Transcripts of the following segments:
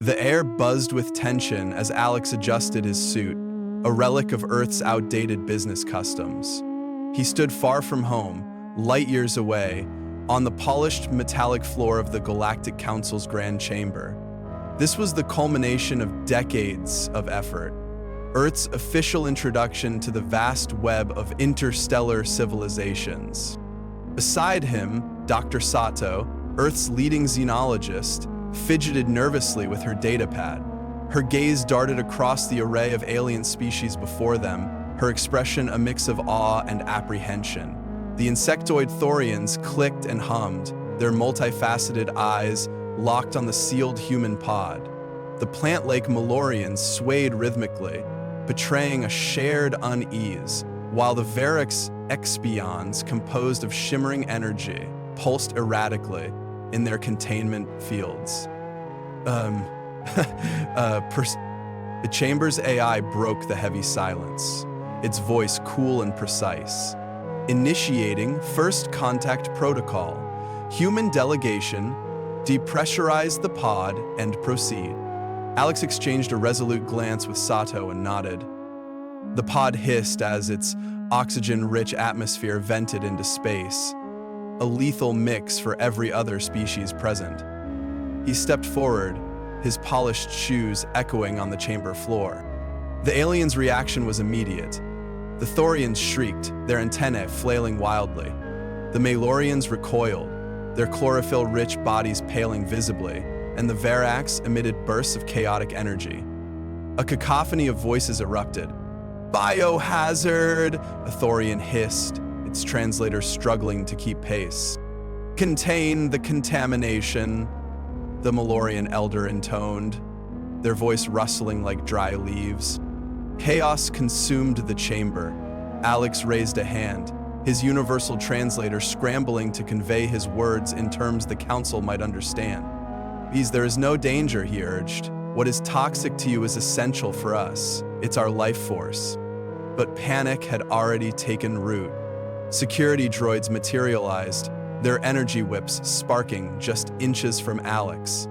The air buzzed with tension as Alex adjusted his suit, a relic of Earth's outdated business customs. He stood far from home, light years away, on the polished metallic floor of the Galactic Council's Grand Chamber. This was the culmination of decades of effort, Earth's official introduction to the vast web of interstellar civilizations. Beside him, Dr. Sato, Earth's leading xenologist, fidgeted nervously with her datapad. Her gaze darted across the array of alien species before them, her expression a mix of awe and apprehension. The insectoid Thorians clicked and hummed, their multifaceted eyes locked on the sealed human pod. The plant-like Malorians swayed rhythmically, betraying a shared unease, while the Varix expions, composed of shimmering energy, pulsed erratically in their containment fields. The chamber's AI broke the heavy silence, its voice cool and precise. Initiating first contact protocol. Human delegation, depressurize the pod and proceed. Alex exchanged a resolute glance with Sato and nodded. The pod hissed as its oxygen-rich atmosphere vented into space, a lethal mix for every other species present. He stepped forward, his polished shoes echoing on the chamber floor. The alien's reaction was immediate. The Thorians shrieked, their antennae flailing wildly. The Malorians recoiled, their chlorophyll-rich bodies paling visibly, and the Varax emitted bursts of chaotic energy. A cacophony of voices erupted. "Biohazard!" a Thorian hissed, its translator struggling to keep pace. "Contain the contamination," the Malorian elder intoned, their voice rustling like dry leaves. Chaos consumed the chamber. Alex raised a hand, his universal translator scrambling to convey his words in terms the council might understand. "There is no danger," he urged. "What is toxic to you is essential for us. It's our life force." But panic had already taken root. Security droids materialized, their energy whips sparking just inches from Alex.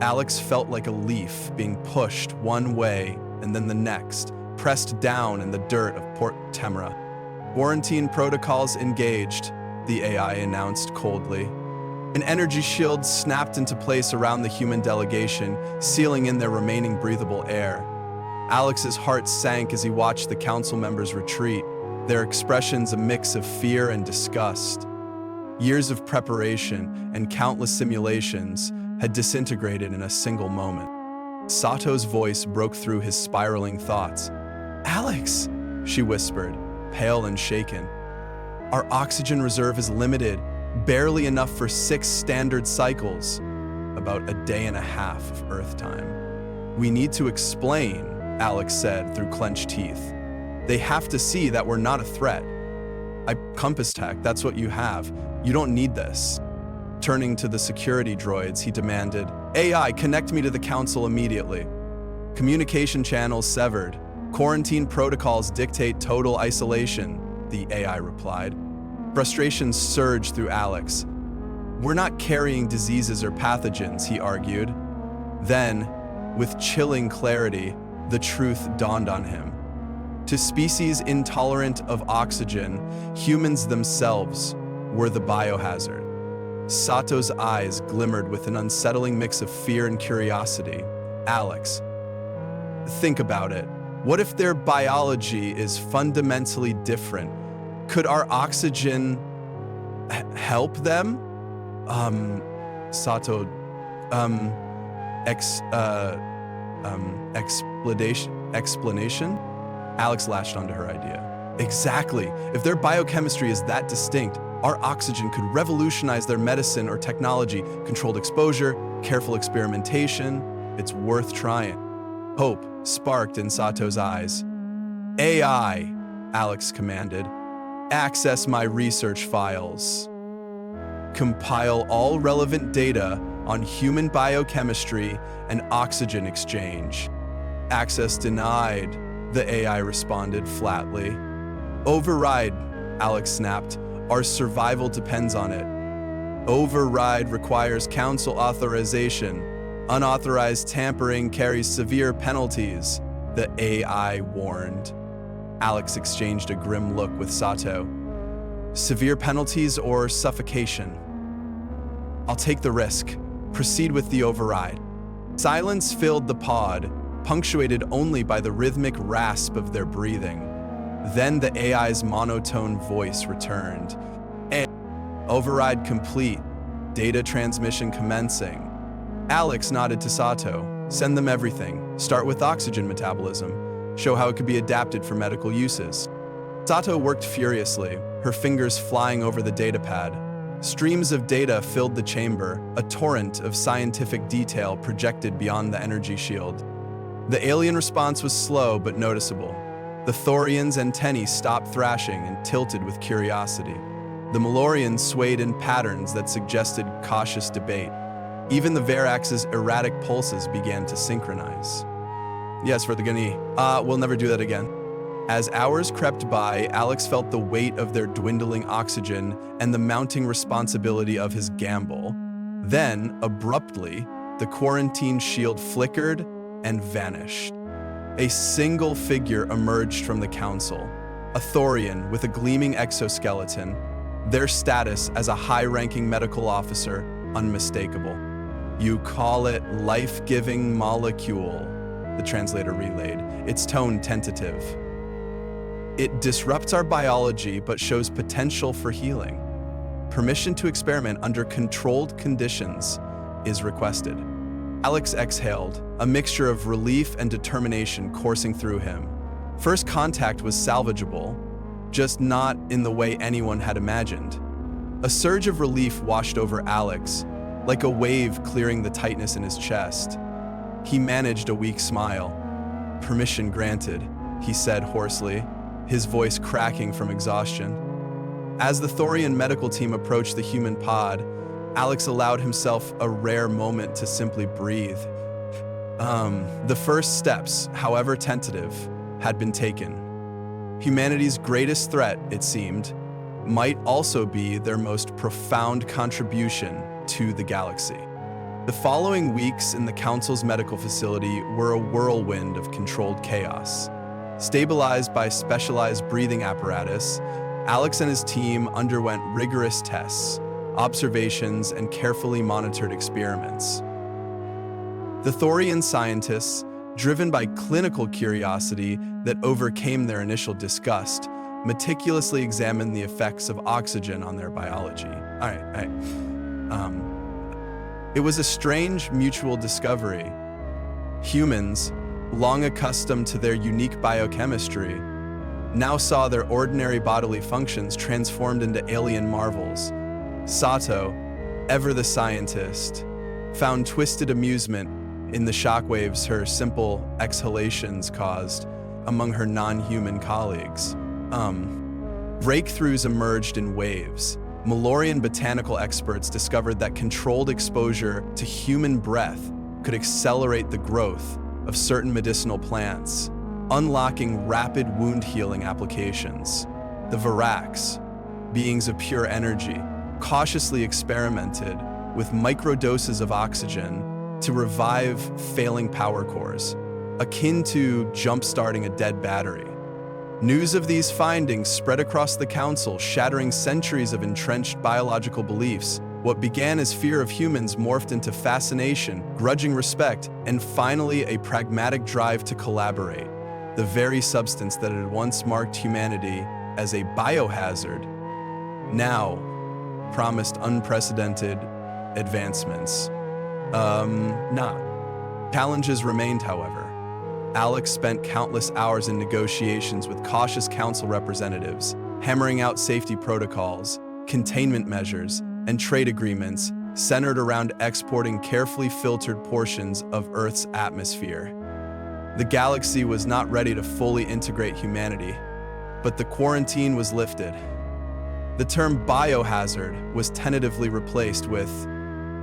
Alex felt like a leaf being pushed one way and then the next, pressed down in the dirt of Port Temra. "Quarantine protocols engaged," the AI announced coldly. An energy shield snapped into place around the human delegation, sealing in their remaining breathable air. Alex's heart sank as he watched the council members retreat, their expressions a mix of fear and disgust. Years of preparation and countless simulations had disintegrated in a single moment. Sato's voice broke through his spiraling thoughts. "Alex," she whispered, pale and shaken. "Our oxygen reserve is limited, barely enough for 6 standard cycles, about a day and a half of Earth time." "We need to explain," Alex said through clenched teeth. "They have to see that we're not a threat." Compass tech, that's what you have. You don't need this." Turning to the security droids, he demanded, "AI, connect me to the council immediately." "Communication channels severed. Quarantine protocols dictate total isolation," the AI replied. Frustration surged through Alex. "We're not carrying diseases or pathogens," he argued. Then, with chilling clarity, the truth dawned on him. To species intolerant of oxygen, humans themselves were the biohazard. Sato's eyes glimmered with an unsettling mix of fear and curiosity. "Alex, think about it. What if their biology is fundamentally different? Could our oxygen help them?" Sato, explanation? Alex latched onto her idea. "Exactly. If their biochemistry is that distinct, our oxygen could revolutionize their medicine or technology, controlled exposure, careful experimentation. It's worth trying." Hope sparked in Sato's eyes. "AI," Alex commanded, "access my research files. Compile all relevant data on human biochemistry and oxygen exchange." "Access denied," the AI responded flatly. "Override," Alex snapped. "Our survival depends on it." "Override requires council authorization," Unauthorized tampering carries severe penalties, the AI warned. Alex exchanged a grim look with Sato. Severe penalties or suffocation? I'll take the risk. Proceed with the override. Silence filled the pod, punctuated only by the rhythmic rasp of their breathing. Then the AI's monotone voice returned. Override complete. Data transmission commencing. Alex nodded to Sato. Send them everything. Start with oxygen metabolism. Show how it could be adapted for medical uses. Sato worked furiously, her fingers flying over the datapad. Streams of data filled the chamber, a torrent of scientific detail projected beyond the energy shield. The alien response was slow but noticeable. The Thorians' antennae stopped thrashing and tilted with curiosity. The Malorians swayed in patterns that suggested cautious debate. Even the Verax's erratic pulses began to synchronize. Yes, for the Gani. We'll never do that again. As hours crept by, Alex felt the weight of their dwindling oxygen and the mounting responsibility of his gamble. Then, abruptly, the quarantine shield flickered and vanished. A single figure emerged from the council, a Thorian with a gleaming exoskeleton, their status as a high-ranking medical officer unmistakable. You call it life-giving molecule, the translator relayed, its tone tentative. It disrupts our biology but shows potential for healing. Permission to experiment under controlled conditions is requested. Alex exhaled, a mixture of relief and determination coursing through him. First contact was salvageable, just not in the way anyone had imagined. A surge of relief washed over Alex, like a wave clearing the tightness in his chest. He managed a weak smile. Permission granted, he said hoarsely, his voice cracking from exhaustion. As the Thorian medical team approached the human pod, Alex allowed himself a rare moment to simply breathe. The first steps, however tentative, had been taken. Humanity's greatest threat, it seemed, might also be their most profound contribution to the galaxy. The following weeks in the Council's medical facility were a whirlwind of controlled chaos. Stabilized by specialized breathing apparatus, Alex and his team underwent rigorous tests, observations, and carefully monitored experiments. The Thorian scientists, driven by clinical curiosity that overcame their initial disgust, meticulously examined the effects of oxygen on their biology. It was a strange mutual discovery. Humans, long accustomed to their unique biochemistry, now saw their ordinary bodily functions transformed into alien marvels. Sato, ever the scientist, found twisted amusement in the shockwaves her simple exhalations caused among her non-human colleagues. Breakthroughs emerged in waves. Malorian botanical experts discovered that controlled exposure to human breath could accelerate the growth of certain medicinal plants, unlocking rapid wound healing applications. The Verax, beings of pure energy, cautiously experimented with microdoses of oxygen to revive failing power cores, akin to jump-starting a dead battery. News of these findings spread across the Council, shattering centuries of entrenched biological beliefs. What began as fear of humans morphed into fascination, grudging respect, and finally a pragmatic drive to collaborate. The very substance that had once marked humanity as a biohazard now promised unprecedented advancements. Challenges remained, however. Alex spent countless hours in negotiations with cautious council representatives, hammering out safety protocols, containment measures, and trade agreements centered around exporting carefully filtered portions of Earth's atmosphere. The galaxy was not ready to fully integrate humanity, but the quarantine was lifted. The term biohazard was tentatively replaced with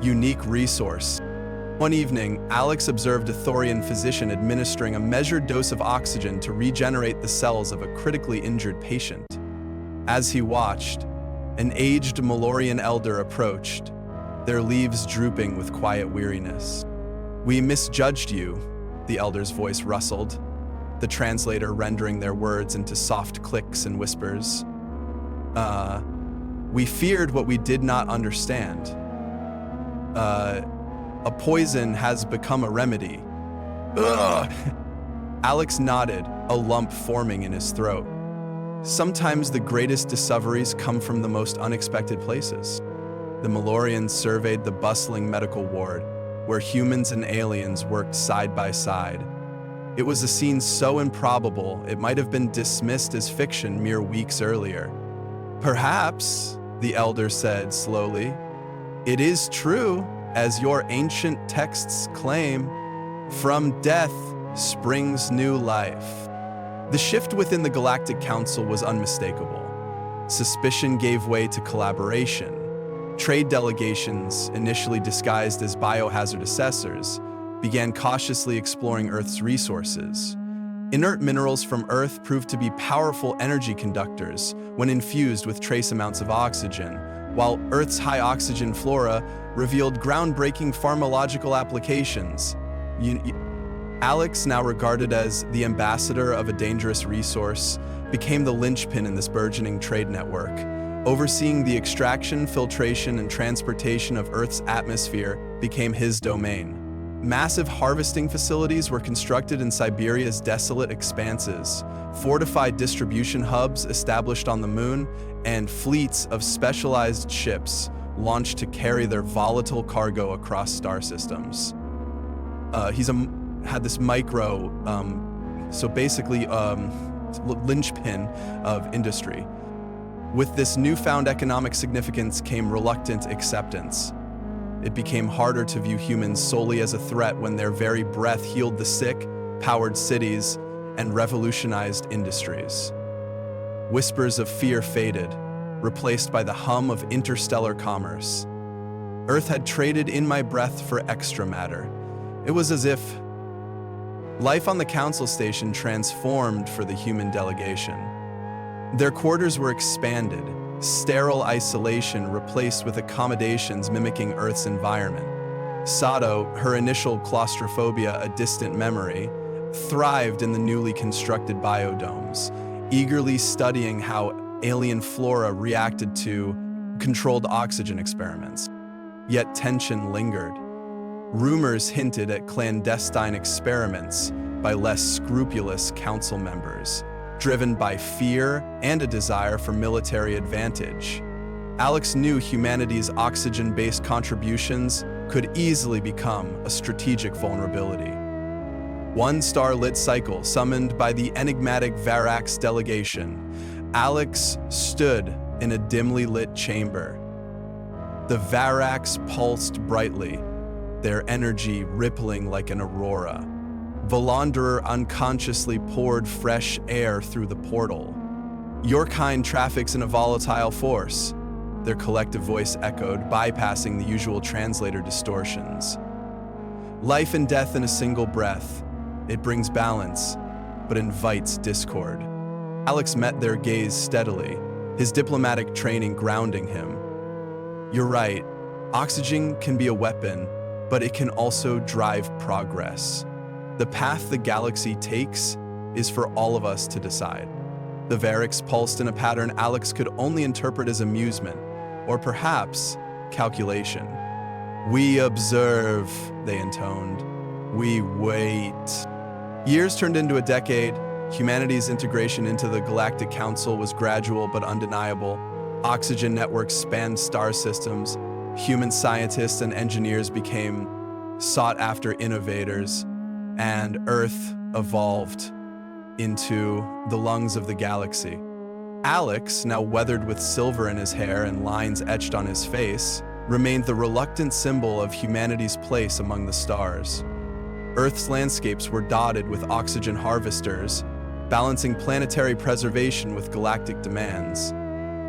unique resource. One evening, Alex observed a Thorian physician administering a measured dose of oxygen to regenerate the cells of a critically injured patient. As he watched, an aged Malorian elder approached, their leaves drooping with quiet weariness. "We misjudged you," the elder's voice rustled, the translator rendering their words into soft clicks and whispers. We feared what we did not understand. A poison has become a remedy." Ugh. Alex nodded, a lump forming in his throat. Sometimes the greatest discoveries come from the most unexpected places. The Malorians surveyed the bustling medical ward, where humans and aliens worked side by side. It was a scene so improbable it might have been dismissed as fiction mere weeks earlier. "Perhaps," the elder said slowly, "it is true, as your ancient texts claim, from death springs new life." The shift within the Galactic Council was unmistakable. Suspicion gave way to collaboration. Trade delegations, initially disguised as biohazard assessors, began cautiously exploring Earth's resources. Inert minerals from Earth proved to be powerful energy conductors when infused with trace amounts of oxygen, while Earth's high oxygen flora revealed groundbreaking pharmacological applications. Alex, now regarded as the ambassador of a dangerous resource, became the linchpin in this burgeoning trade network, overseeing the extraction, filtration, and transportation of Earth's atmosphere became his domain. Massive harvesting facilities were constructed in Siberia's desolate expanses, fortified distribution hubs established on the moon, and fleets of specialized ships launched to carry their volatile cargo across star systems. Had this micro, linchpin of industry. With this newfound economic significance came reluctant acceptance. It became harder to view humans solely as a threat when their very breath healed the sick, powered cities, and revolutionized industries. Whispers of fear faded, replaced by the hum of interstellar commerce. Earth had traded in my breath for extra matter. It was as if life on the council station transformed for the human delegation. Their quarters were expanded, sterile isolation replaced with accommodations mimicking Earth's environment. Sato, her initial claustrophobia a distant memory, thrived in the newly constructed biodomes, eagerly studying how alien flora reacted to controlled oxygen experiments. Yet tension lingered. Rumors hinted at clandestine experiments by less scrupulous council members, driven by fear and a desire for military advantage. Alex knew humanity's oxygen-based contributions could easily become a strategic vulnerability. One star-lit cycle summoned by the enigmatic Varax delegation, Alex stood in a dimly lit chamber. The Varax pulsed brightly, their energy rippling like an aurora. Volanderer unconsciously poured fresh air through the portal. "Your kind traffics in a volatile force," their collective voice echoed, bypassing the usual translator distortions. "Life and death in a single breath. It brings balance, but invites discord." Alex met their gaze steadily, his diplomatic training grounding him. "You're right. Oxygen can be a weapon, but it can also drive progress. The path the galaxy takes is for all of us to decide." The Varix pulsed in a pattern Alex could only interpret as amusement, or perhaps calculation. "We observe," they intoned. "We wait." Years turned into a decade. Humanity's integration into the Galactic Council was gradual but undeniable. Oxygen networks spanned star systems. Human scientists and engineers became sought-after innovators, and Earth evolved into the lungs of the galaxy. Alex, now weathered with silver in his hair and lines etched on his face, remained the reluctant symbol of humanity's place among the stars. Earth's landscapes were dotted with oxygen harvesters, balancing planetary preservation with galactic demands.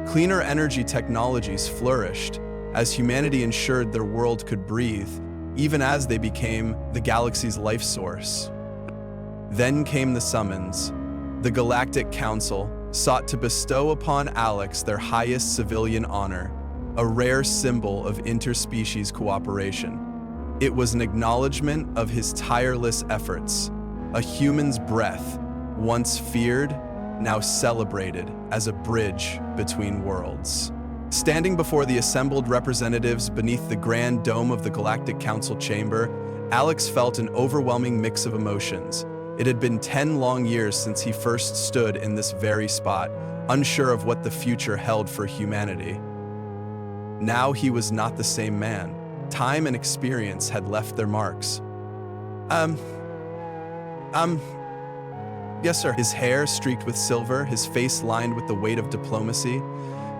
Cleaner energy technologies flourished as humanity ensured their world could breathe, even as they became the galaxy's life source. Then came the summons. The Galactic Council sought to bestow upon Alex their highest civilian honor, a rare symbol of interspecies cooperation. It was an acknowledgement of his tireless efforts, a human's breath, once feared, now celebrated as a bridge between worlds. Standing before the assembled representatives beneath the grand dome of the Galactic Council chamber, Alex felt an overwhelming mix of emotions. It had been 10 long years since he first stood in this very spot, unsure of what the future held for humanity. Now he was not the same man. Time and experience had left their marks. Yes, sir. His hair streaked with silver, his face lined with the weight of diplomacy,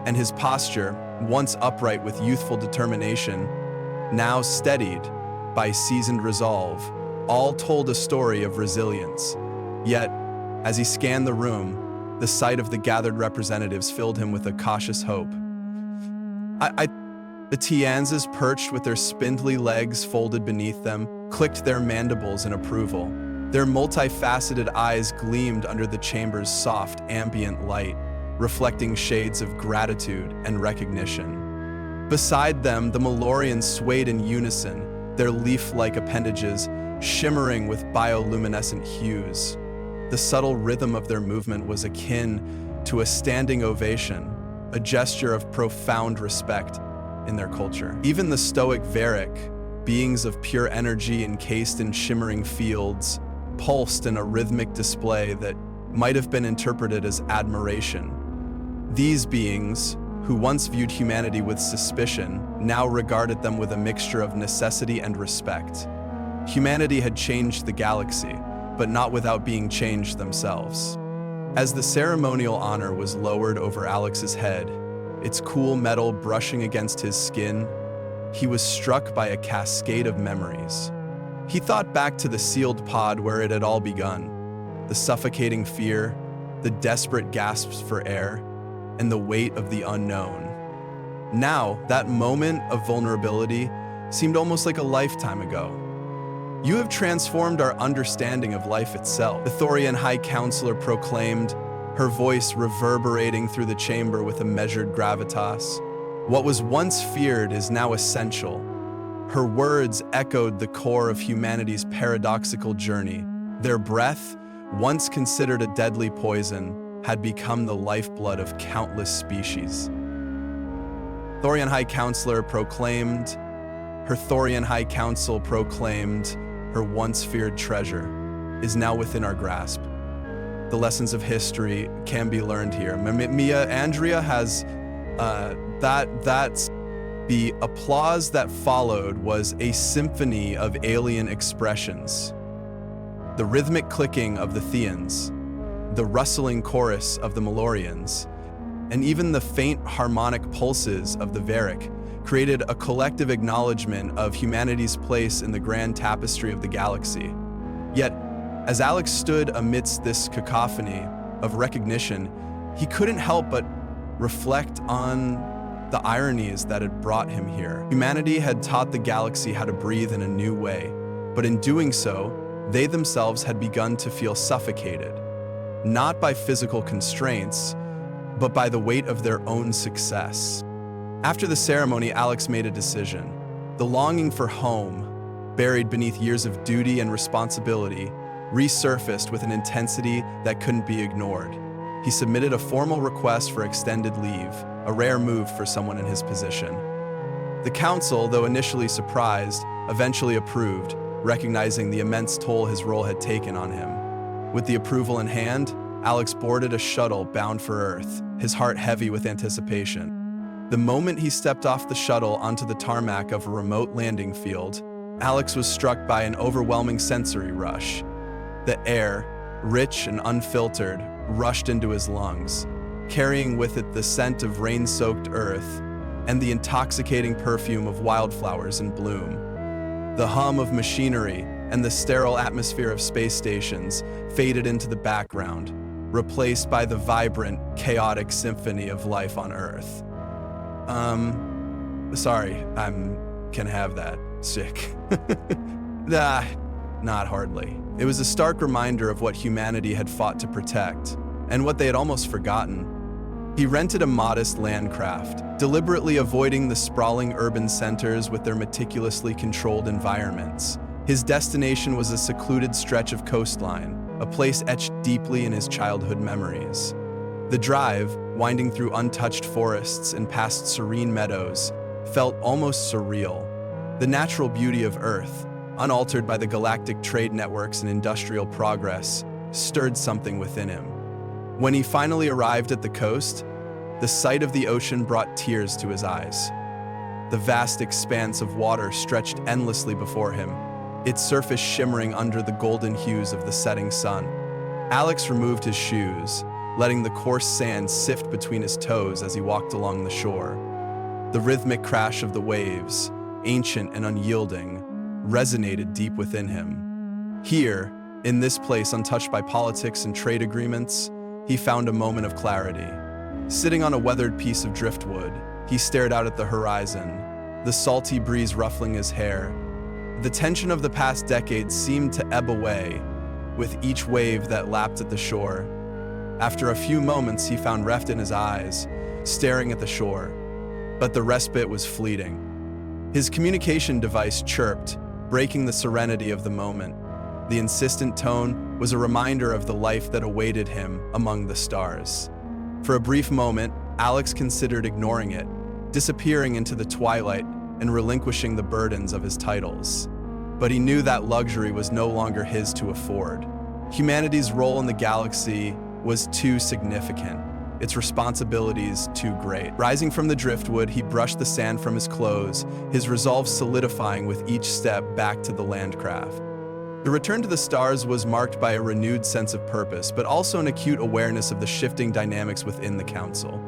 and his posture, once upright with youthful determination, now steadied by seasoned resolve, all told a story of resilience. Yet, as he scanned the room, the sight of the gathered representatives filled him with a cautious hope. The Tianzas, perched with their spindly legs folded beneath them, clicked their mandibles in approval. Their multifaceted eyes gleamed under the chamber's soft, ambient light, reflecting shades of gratitude and recognition. Beside them, the Malorians swayed in unison, their leaf-like appendages shimmering with bioluminescent hues. The subtle rhythm of their movement was akin to a standing ovation, a gesture of profound respect in their culture. Even the stoic Varric, beings of pure energy encased in shimmering fields, pulsed in a rhythmic display that might have been interpreted as admiration. These beings, who once viewed humanity with suspicion, now regarded them with a mixture of necessity and respect. Humanity had changed the galaxy, but not without being changed themselves. As the ceremonial honor was lowered over Alex's head, its cool metal brushing against his skin, he was struck by a cascade of memories. He thought back to the sealed pod where it had all begun, the suffocating fear, the desperate gasps for air, and the weight of the unknown. Now, that moment of vulnerability seemed almost like a lifetime ago. "You have transformed our understanding of life itself," the Thorian High Counselor proclaimed, her voice reverberating through the chamber with a measured gravitas. "What was once feared is now essential." Her words echoed the core of humanity's paradoxical journey. Their breath, once considered a deadly poison, had become the lifeblood of countless species. Thorian High Counselor proclaimed, her Thorian High Council proclaimed, her once feared treasure is now within our grasp. The lessons of history can be learned here. Mia Andrea has that's the applause that followed was a symphony of alien expressions. The rhythmic clicking of the Theans, the rustling chorus of the Malorians, and even the faint harmonic pulses of the Varric created a collective acknowledgement of humanity's place in the grand tapestry of the galaxy. Yet, as Alex stood amidst this cacophony of recognition, he couldn't help but reflect on the ironies that had brought him here. Humanity had taught the galaxy how to breathe in a new way, but in doing so, they themselves had begun to feel suffocated, not by physical constraints, but by the weight of their own success. After the ceremony, Alex made a decision. The longing for home, buried beneath years of duty and responsibility, resurfaced with an intensity that couldn't be ignored. He submitted a formal request for extended leave, a rare move for someone in his position. The council, though initially surprised, eventually approved, recognizing the immense toll his role had taken on him. With the approval in hand, Alex boarded a shuttle bound for Earth, his heart heavy with anticipation. The moment he stepped off the shuttle onto the tarmac of a remote landing field, Alex was struck by an overwhelming sensory rush. The air, rich and unfiltered, rushed into his lungs, carrying with it the scent of rain-soaked earth and the intoxicating perfume of wildflowers in bloom. The hum of machinery and the sterile atmosphere of space stations faded into the background, replaced by the vibrant, chaotic symphony of life on Earth. Sorry, can have that. Sick. Not hardly. It was a stark reminder of what humanity had fought to protect, and what they had almost forgotten. He rented a modest landcraft, deliberately avoiding the sprawling urban centers with their meticulously controlled environments. His destination was a secluded stretch of coastline, a place etched deeply in his childhood memories. The drive, winding through untouched forests and past serene meadows, felt almost surreal. The natural beauty of Earth, unaltered by the galactic trade networks and industrial progress, stirred something within him. When he finally arrived at the coast, the sight of the ocean brought tears to his eyes. The vast expanse of water stretched endlessly before him, its surface shimmering under the golden hues of the setting sun. Alex removed his shoes, letting the coarse sand sift between his toes as he walked along the shore. The rhythmic crash of the waves, ancient and unyielding, resonated deep within him. Here, in this place untouched by politics and trade agreements, he found a moment of clarity. Sitting on a weathered piece of driftwood, he stared out at the horizon, the salty breeze ruffling his hair. The tension of the past decades seemed to ebb away with each wave that lapped at the shore. After a few moments, he found rest in his eyes, staring at the shore. But the respite was fleeting. His communication device chirped, breaking the serenity of the moment. The insistent tone was a reminder of the life that awaited him among the stars. For a brief moment, Alex considered ignoring it, disappearing into the twilight and relinquishing the burdens of his titles. But he knew that luxury was no longer his to afford. Humanity's role in the galaxy was too significant, its responsibilities too great. Rising from the driftwood, he brushed the sand from his clothes, his resolve solidifying with each step back to the landcraft. The return to the stars was marked by a renewed sense of purpose, but also an acute awareness of the shifting dynamics within the council.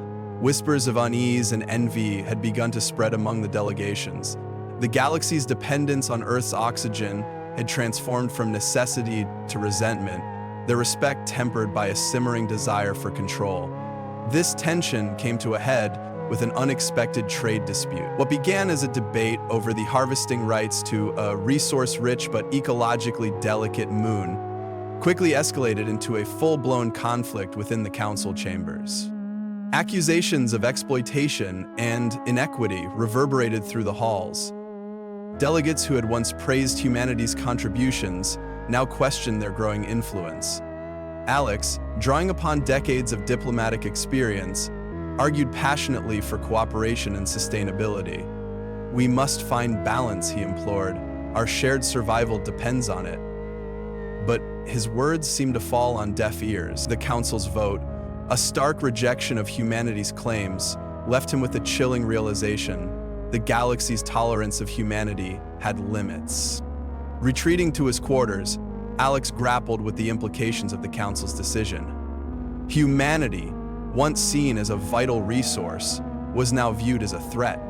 Whispers of unease and envy had begun to spread among the delegations. The galaxy's dependence on Earth's oxygen had transformed from necessity to resentment, their respect tempered by a simmering desire for control. This tension came to a head with an unexpected trade dispute. What began as a debate over the harvesting rights to a resource-rich but ecologically delicate moon quickly escalated into a full-blown conflict within the council chambers. Accusations of exploitation and inequity reverberated through the halls. Delegates who had once praised humanity's contributions now questioned their growing influence. Alex, drawing upon decades of diplomatic experience, argued passionately for cooperation and sustainability. "We must find balance," he implored. "Our shared survival depends on it." But his words seemed to fall on deaf ears. The council's vote, a stark rejection of humanity's claims, left him with a chilling realization: the galaxy's tolerance of humanity had limits. Retreating to his quarters, Alex grappled with the implications of the council's decision. Humanity, once seen as a vital resource, was now viewed as a threat.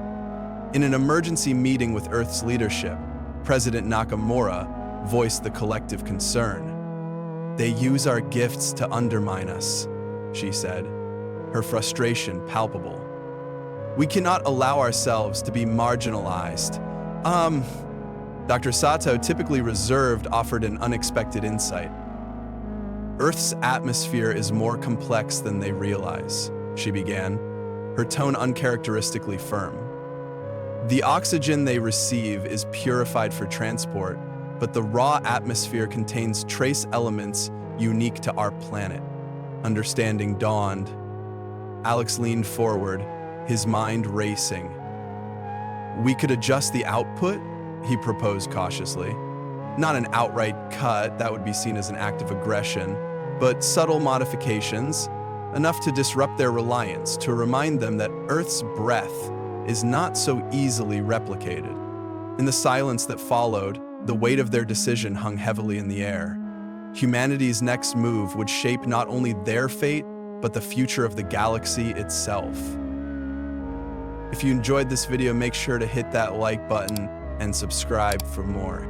In an emergency meeting with Earth's leadership, President Nakamura voiced the collective concern. "They use our gifts to undermine us," she said, her frustration palpable. "We cannot allow ourselves to be marginalized." Dr. Sato, typically reserved, offered an unexpected insight. "Earth's atmosphere is more complex than they realize," she began, her tone uncharacteristically firm. "The oxygen they receive is purified for transport, but the raw atmosphere contains trace elements unique to our planet." Understanding dawned. Alex leaned forward, his mind racing. "We could adjust the output?" he proposed cautiously. "Not an outright cut, that would be seen as an act of aggression, but subtle modifications, enough to disrupt their reliance, to remind them that Earth's breath is not so easily replicated." In the silence that followed, the weight of their decision hung heavily in the air. Humanity's next move would shape not only their fate, but the future of the galaxy itself. If you enjoyed this video, make sure to hit that like button and subscribe for more.